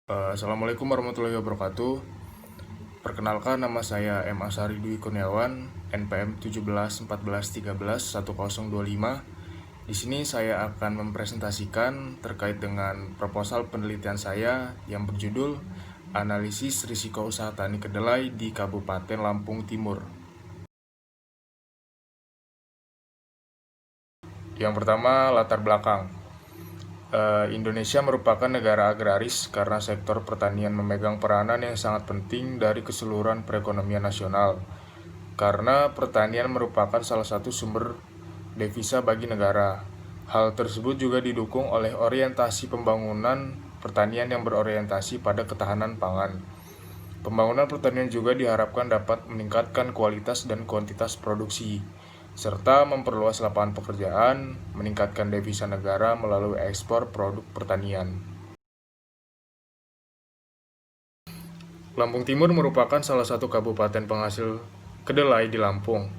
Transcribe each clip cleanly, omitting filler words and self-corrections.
Assalamualaikum warahmatullahi wabarakatuh. Perkenalkan, nama saya M. Asari Dwi Kurniawan, NPM 1714131025. Di sini saya akan mempresentasikan terkait dengan proposal penelitian saya yang berjudul Analisis Risiko Usaha Tani Kedelai di Kabupaten Lampung Timur. Yang pertama, latar belakang. Indonesia merupakan negara agraris karena sektor pertanian memegang peranan yang sangat penting dari keseluruhan perekonomian nasional. Karena pertanian merupakan salah satu sumber devisa bagi negara. Hal tersebut juga didukung oleh orientasi pembangunan pertanian yang berorientasi pada ketahanan pangan. Pembangunan pertanian juga diharapkan dapat meningkatkan kualitas dan kuantitas produksi, serta memperluas lapangan pekerjaan, meningkatkan devisa negara melalui ekspor produk pertanian. Lampung Timur merupakan salah satu kabupaten penghasil kedelai di Lampung.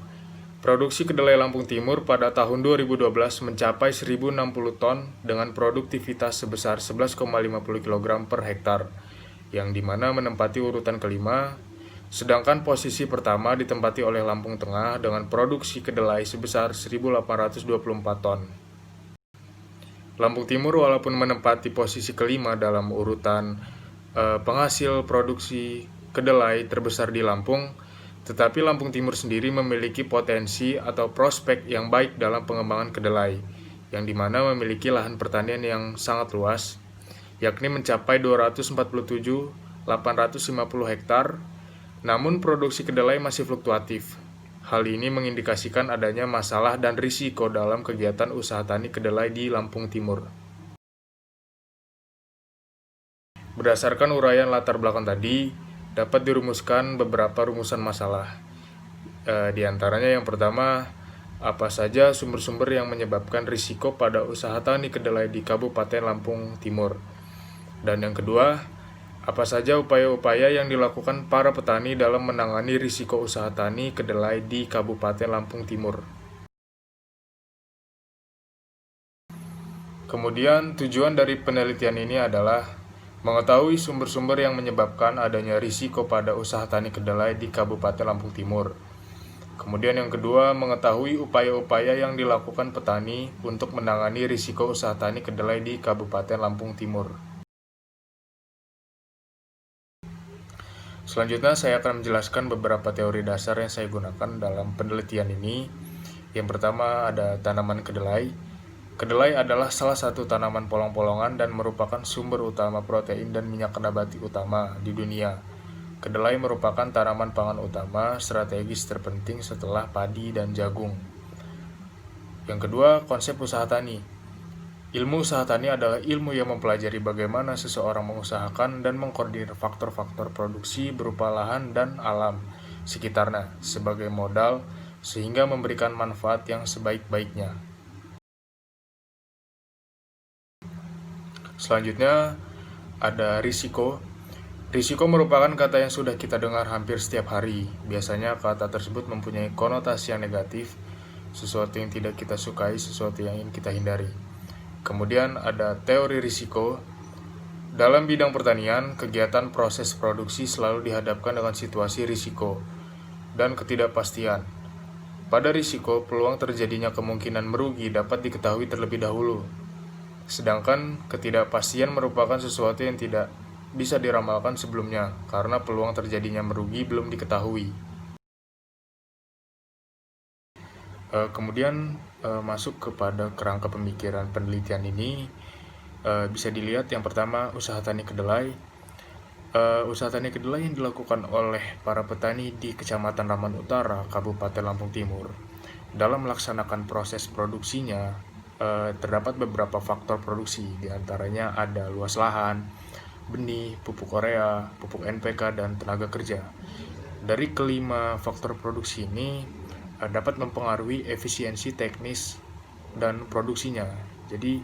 Produksi kedelai Lampung Timur pada tahun 2012 mencapai 1.060 ton dengan produktivitas sebesar 11,50 kg per hektar, yang dimana menempati urutan kelima, sedangkan posisi pertama ditempati oleh Lampung Tengah dengan produksi kedelai sebesar 1.824 ton. Lampung Timur walaupun menempati posisi kelima dalam urutan penghasil produksi kedelai terbesar di Lampung, tetapi Lampung Timur sendiri memiliki potensi atau prospek yang baik dalam pengembangan kedelai, yang dimana memiliki lahan pertanian yang sangat luas, yakni mencapai 247.850 hektar, namun produksi kedelai masih fluktuatif. Hal ini mengindikasikan adanya masalah dan risiko dalam kegiatan usaha tani kedelai di Lampung Timur. Berdasarkan uraian latar belakang tadi, dapat dirumuskan beberapa rumusan masalah. Di antaranya yang pertama, apa saja sumber-sumber yang menyebabkan risiko pada usaha tani kedelai di Kabupaten Lampung Timur. Dan yang kedua, apa saja upaya-upaya yang dilakukan para petani dalam menangani risiko usaha tani kedelai di Kabupaten Lampung Timur. Kemudian tujuan dari penelitian ini adalah mengetahui sumber-sumber yang menyebabkan adanya risiko pada usaha tani kedelai di Kabupaten Lampung Timur. Kemudian yang kedua, mengetahui upaya-upaya yang dilakukan petani untuk menangani risiko usaha tani kedelai di Kabupaten Lampung Timur. Selanjutnya saya akan menjelaskan beberapa teori dasar yang saya gunakan dalam penelitian ini. Yang pertama ada tanaman kedelai. Kedelai adalah salah satu tanaman polong-polongan dan merupakan sumber utama protein dan minyak nabati utama di dunia. Kedelai merupakan tanaman pangan utama strategis terpenting setelah padi dan jagung. Yang kedua, konsep usaha tani. Ilmu usaha tani adalah ilmu yang mempelajari bagaimana seseorang mengusahakan dan mengkoordinir faktor-faktor produksi berupa lahan dan alam sekitarnya sebagai modal sehingga memberikan manfaat yang sebaik-baiknya. Selanjutnya ada risiko. Risiko merupakan kata yang sudah kita dengar hampir setiap hari. Biasanya kata tersebut mempunyai konotasi yang negatif, sesuatu yang tidak kita sukai, sesuatu yang ingin kita hindari. Kemudian ada teori risiko. Dalam bidang pertanian, kegiatan proses produksi selalu dihadapkan dengan situasi risiko dan ketidakpastian. Pada risiko, peluang terjadinya kemungkinan merugi dapat diketahui terlebih dahulu. Sedangkan ketidakpastian merupakan sesuatu yang tidak bisa diramalkan sebelumnya karena peluang terjadinya merugi belum diketahui. Kemudian masuk kepada kerangka pemikiran penelitian ini, bisa dilihat yang pertama usaha tani kedelai. Usaha tani kedelai yang dilakukan oleh para petani di Kecamatan Rambau Utara, Kabupaten Lampung Timur. Dalam melaksanakan proses produksinya, terdapat beberapa faktor produksi, diantaranya ada luas lahan, benih, pupuk urea, pupuk NPK, dan tenaga kerja. Dari kelima faktor produksi ini dapat mempengaruhi efisiensi teknis dan produksinya. Jadi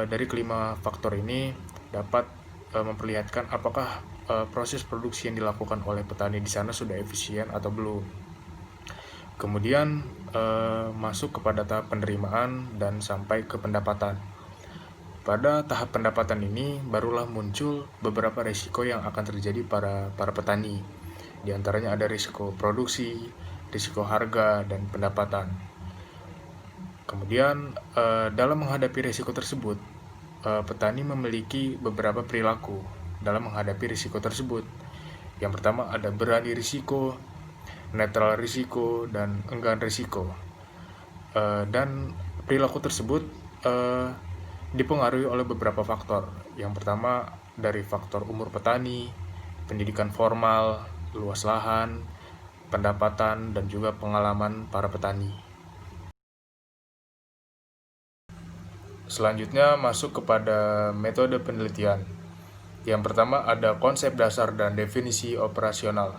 dari kelima faktor ini dapat memperlihatkan apakah proses produksi yang dilakukan oleh petani di sana sudah efisien atau belum. Kemudian masuk kepada tahap penerimaan dan sampai ke pendapatan. Pada tahap pendapatan ini barulah muncul beberapa risiko yang akan terjadi para petani. Di antaranya ada risiko produksi, risiko harga, dan pendapatan. Kemudian dalam menghadapi risiko tersebut, petani memiliki beberapa perilaku dalam menghadapi risiko tersebut. Yang pertama ada berani risiko, netral risiko, dan enggan risiko. Dan perilaku tersebut dipengaruhi oleh beberapa faktor. Yang pertama dari faktor umur petani, pendidikan formal, luas lahan, pendapatan, dan juga pengalaman para petani. Selanjutnya masuk kepada metode penelitian. Yang pertama ada konsep dasar dan definisi operasional.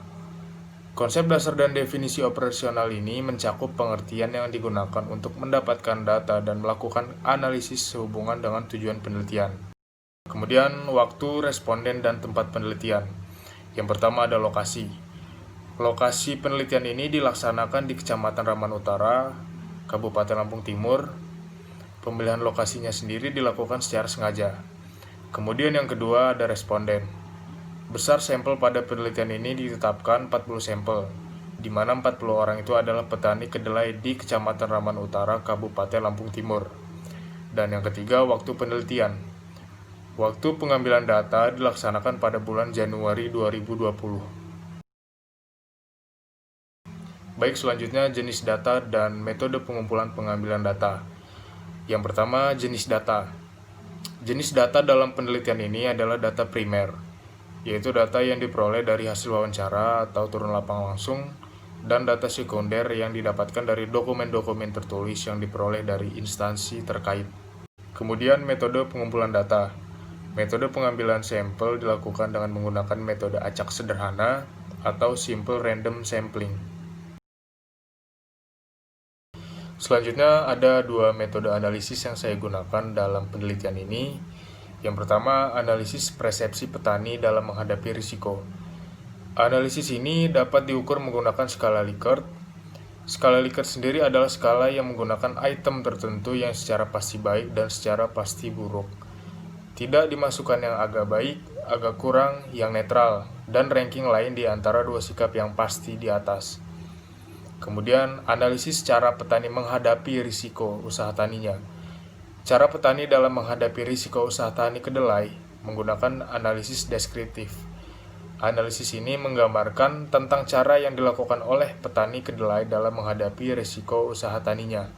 Konsep dasar dan definisi operasional ini mencakup pengertian yang digunakan untuk mendapatkan data dan melakukan analisis sehubungan dengan tujuan penelitian. Kemudian waktu, responden, dan tempat penelitian. Yang pertama ada lokasi. Lokasi penelitian ini dilaksanakan di Kecamatan Ramadan Utara, Kabupaten Lampung Timur. Pemilihan lokasinya sendiri dilakukan secara sengaja. Kemudian yang kedua ada responden. Besar sampel pada penelitian ini ditetapkan 40 sampel, di mana 40 orang itu adalah petani kedelai di Kecamatan Ramadan Utara, Kabupaten Lampung Timur. Dan yang ketiga, waktu penelitian. Waktu pengambilan data dilaksanakan pada bulan Januari 2020. Baik, selanjutnya jenis data dan metode pengumpulan pengambilan data. Yang pertama, jenis data. Jenis data dalam penelitian ini adalah data primer, yaitu data yang diperoleh dari hasil wawancara atau turun lapangan langsung, dan data sekunder yang didapatkan dari dokumen-dokumen tertulis yang diperoleh dari instansi terkait. Kemudian metode pengumpulan data. Metode pengambilan sampel dilakukan dengan menggunakan metode acak sederhana atau simple random sampling. Selanjutnya ada dua metode analisis yang saya gunakan dalam penelitian ini. Yang pertama, analisis persepsi petani dalam menghadapi risiko. Analisis ini dapat diukur menggunakan skala Likert. Skala Likert sendiri adalah skala yang menggunakan item tertentu yang secara pasti baik dan secara pasti buruk. Tidak dimasukkan yang agak baik, agak kurang, yang netral, dan ranking lain di antara dua sikap yang pasti di atas. Kemudian, analisis cara petani menghadapi risiko usaha taninya. Cara petani dalam menghadapi risiko usaha tani kedelai menggunakan analisis deskriptif. Analisis ini menggambarkan tentang cara yang dilakukan oleh petani kedelai dalam menghadapi risiko usaha taninya.